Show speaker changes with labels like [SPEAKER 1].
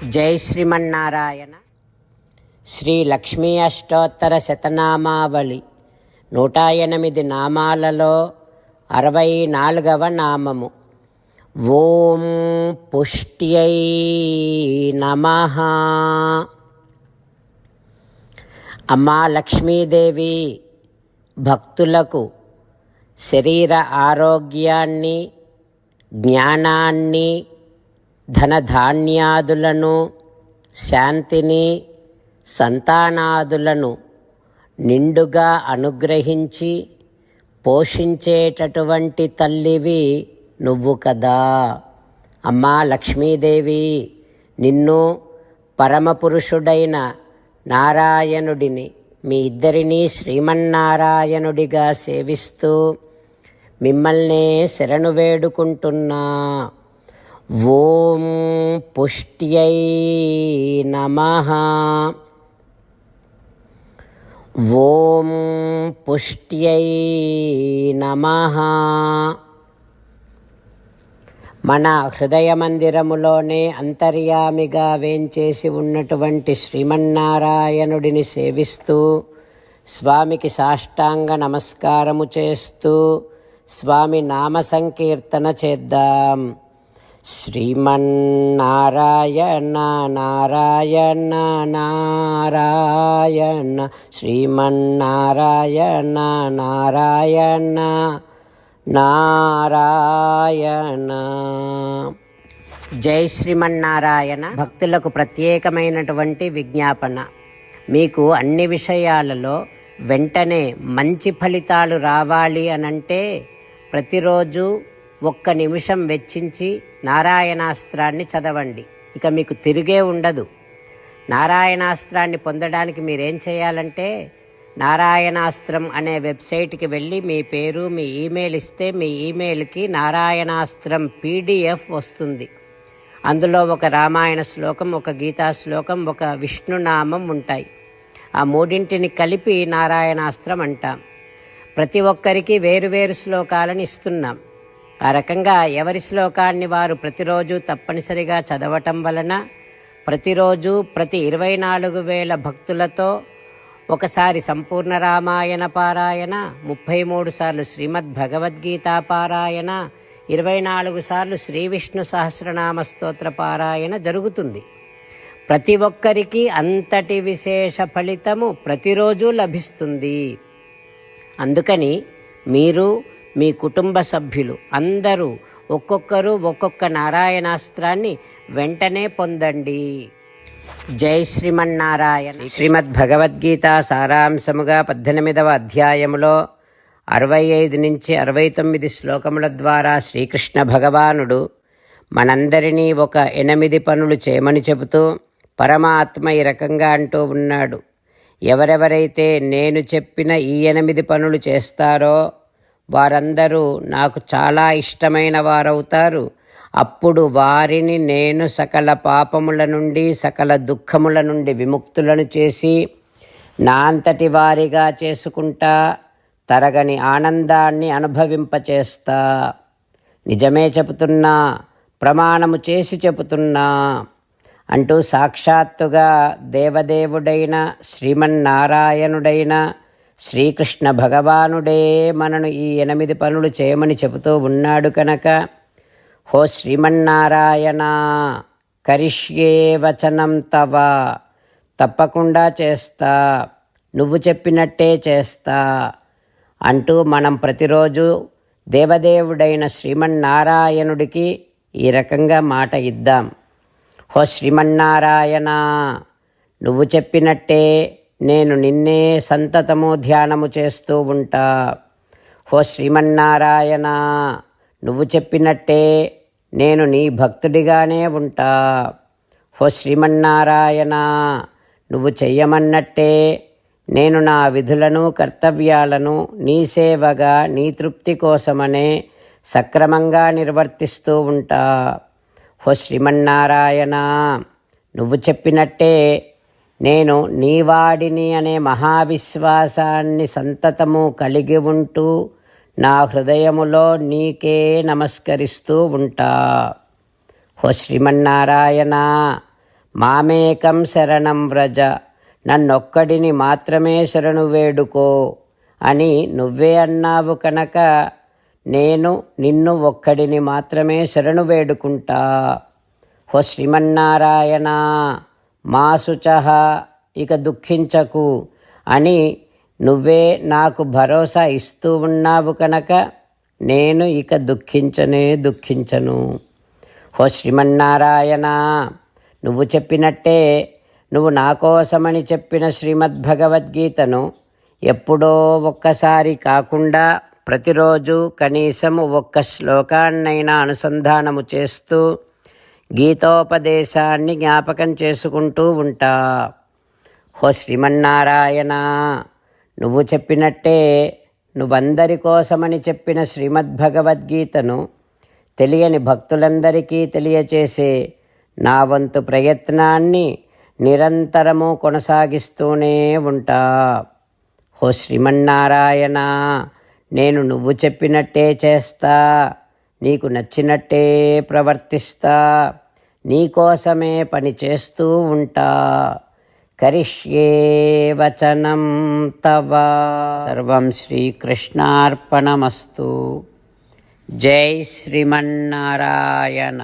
[SPEAKER 1] జై శ్రీమన్నారాయణ. శ్రీ లక్ష్మీ అష్టోత్తర శతనామావళి 108 నామాలలో 64వ నామము. ఓం పుష్ట్యై నమః. అమ్మా లక్ష్మీదేవి భక్తులకు శరీర ఆరోగ్యాన్ని, జ్ఞానాన్ని, ధనధాన్యాదులను, శాంతిని, సంతానాదులను నిండుగా అనుగ్రహించి పోషించేటటువంటి తల్లివి నువ్వు కదా. అమ్మా లక్ష్మీదేవి, నిన్ను పరమపురుషుడైన నారాయణుడిని, మీ ఇద్దరినీ శ్రీమన్నారాయణుడిగా సేవిస్తూ మిమ్మల్నే శరణు వేడుకుంటున్నా. ఓం పుష్ట్యై నమః. ఓం పుష్ట్యై నమః. మన హృదయ మందిరములోనే అంతర్యామిగా వేంచేసి ఉన్నటువంటి శ్రీమన్నారాయణుడిని సేవిస్తూ స్వామికి సాష్టాంగ నమస్కారము చేస్తూ స్వామి నామ సంకీర్తన చేద్దాం. శ్రీమన్నారాయణ నారాయణ నారాయణ, శ్రీమన్నారాయణ నారాయణ నారాయణ. జై శ్రీమన్నారాయణ. భక్తులకు ప్రత్యేకమైనటువంటి విజ్ఞాపన. మీకు అన్ని విషయాలలో వెంటనే మంచి ఫలితాలు రావాలి అనంటే ప్రతిరోజు 1 నిమిషం వెచ్చించి నారాయణాస్త్రాన్ని చదవండి. ఇక మీకు తిరిగే ఉండదు. నారాయణాస్త్రాన్ని పొందడానికి మీరేం చేయాలంటే నారాయణాస్త్రం అనే వెబ్సైట్కి వెళ్ళి మీ పేరు, మీ ఈమెయిల్ ఇస్తే మీ ఈమెయిల్కి నారాయణాస్త్రం PDF వస్తుంది. అందులో ఒక రామాయణ శ్లోకం, ఒక గీతా శ్లోకం, ఒక విష్ణునామం ఉంటాయి. ఆ మూడింటిని కలిపి నారాయణాస్త్రం అంటాం. ప్రతి ఒక్కరికి వేరువేరు శ్లోకాలను ఇస్తున్నాం. ఆ రకంగా ఎవరి శ్లోకాన్ని వారు ప్రతిరోజు తప్పనిసరిగా చదవటం వలన ప్రతిరోజు ప్రతి 24,000 భక్తులతో ఒకసారి సంపూర్ణ రామాయణ పారాయణ, 33 సార్లు శ్రీమద్ భగవద్గీత పారాయణ, 24 సార్లు శ్రీ విష్ణు సహస్రనామ స్తోత్ర పారాయణ జరుగుతుంది. ప్రతి ఒక్కరికి అంతటి విశేష ఫలితము ప్రతిరోజు లభిస్తుంది. అందుకని మీరు, మీ కుటుంబ సభ్యులు అందరూ ఒక్కొక్కరు ఒక్కొక్క నారాయణాస్త్రాన్ని వెంటనే పొందండి. జై శ్రీమన్నారాయణ. శ్రీమద్ భగవద్గీత సారాంశముగా 18వ అధ్యాయములో 65 నుంచి 69 శ్లోకముల ద్వారా శ్రీకృష్ణ భగవానుడు మనందరినీ ఒక 8 పనులు చేయమని చెబుతూ పరమాత్మ ఈ రకంగా అంటూ ఉన్నాడు. ఎవరెవరైతే నేను చెప్పిన ఈ 8 పనులు చేస్తారో వారందరూ నాకు చాలా ఇష్టమైన వారవుతారు. అప్పుడు వారిని నేను సకల పాపముల నుండి, సకల దుఃఖముల నుండి విముక్తులను చేసి నా అంతటి వారిగా చేసుకుంటా, తరగని ఆనందాన్ని అనుభవింపచేస్తా. నిజమే చెబుతున్నా, ప్రమాణము చేసి చెబుతున్నా అంటూ సాక్షాత్తుగా దేవదేవుడైన శ్రీమన్నారాయణుడైన శ్రీకృష్ణ భగవానుడే మనను ఈ 8 పనులు చేయమని చెబుతూ ఉన్నాడు కనుక, హో శ్రీమన్నారాయణ, కరిష్యే వచనం తవ, తప్పకుండా చేస్తా, నువ్వు చెప్పినట్టే చేస్తా అంటూ మనం ప్రతిరోజు దేవదేవుడైన శ్రీమన్నారాయణుడికి ఈ రకంగా మాట ఇద్దాం. హో శ్రీమన్నారాయణ, నువ్వు చెప్పినట్టే నేను నిన్నే సంతతము ధ్యానము చేస్తూ ఉంటా. హో శ్రీమన్నారాయణ, నువ్వు చెప్పినట్టే నేను నీ భక్తుడిగానే ఉంటా. హో శ్రీమన్నారాయణ, నువ్వు చెయ్యమన్నట్టే నేను నా విధులను, కర్తవ్యాలను నీ సేవగా, నీ తృప్తి కోసమనే సక్రమంగా నిర్వర్తిస్తూ ఉంటా. హో శ్రీమన్నారాయణ, నువ్వు చెప్పినట్టే నేను నీవాడిని అనే మహావిశ్వాసాన్ని సంతతము కలిగి ఉంటూ నా హృదయములో నీకే నమస్కరిస్తూ ఉంటా. ఓ శ్రీమన్నారాయణ, మామేకం శరణం వ్రజ, నన్నొక్కడిని మాత్రమే శరణు వేడుకో అని నువ్వే అన్నావు కనుక నేను నిన్ను ఒక్కడిని మాత్రమే శరణు వేడుకుంటా. హో శ్రీమన్నారాయణ, మా శుచః, ఇక దుఃఖించకు అని నువ్వే నాకు భరోసా ఇస్తూ ఉన్నావు కనుక నేను ఇక దుఃఖించను. హో శ్రీమన్నారాయణ, నువ్వు చెప్పినట్టే నువ్వు నా కోసమని చెప్పిన శ్రీమద్భగవద్గీతను ఎప్పుడో ఒక్కసారి కాకుండా ప్రతిరోజు కనీసము ఒక్క శ్లోకాన్నైనా అనుసంధానము చేస్తూ గీతోపదేశాన్ని జ్ఞాపకం చేసుకుంటూ ఉంటా. హో శ్రీమన్నారాయణ, నువ్వు చెప్పినట్టే నువ్వందరి కోసమని చెప్పిన శ్రీమద్భగవద్గీతను తెలియని భక్తులందరికీ తెలియచేసే నా వంతు ప్రయత్నాన్ని నిరంతరము కొనసాగిస్తూనే ఉంటా. హో శ్రీమన్నారాయణ, నేను నువ్వు చెప్పినట్టే చేస్తా, నీకు నచ్చినట్టే ప్రవర్తిస్తా, నీకోసమే పని చేస్తూ ఉంటా. కరిష్యే వచనం తవ. సర్వం శ్రీకృష్ణార్పణమస్తు. జై శ్రీమన్నారాయణ.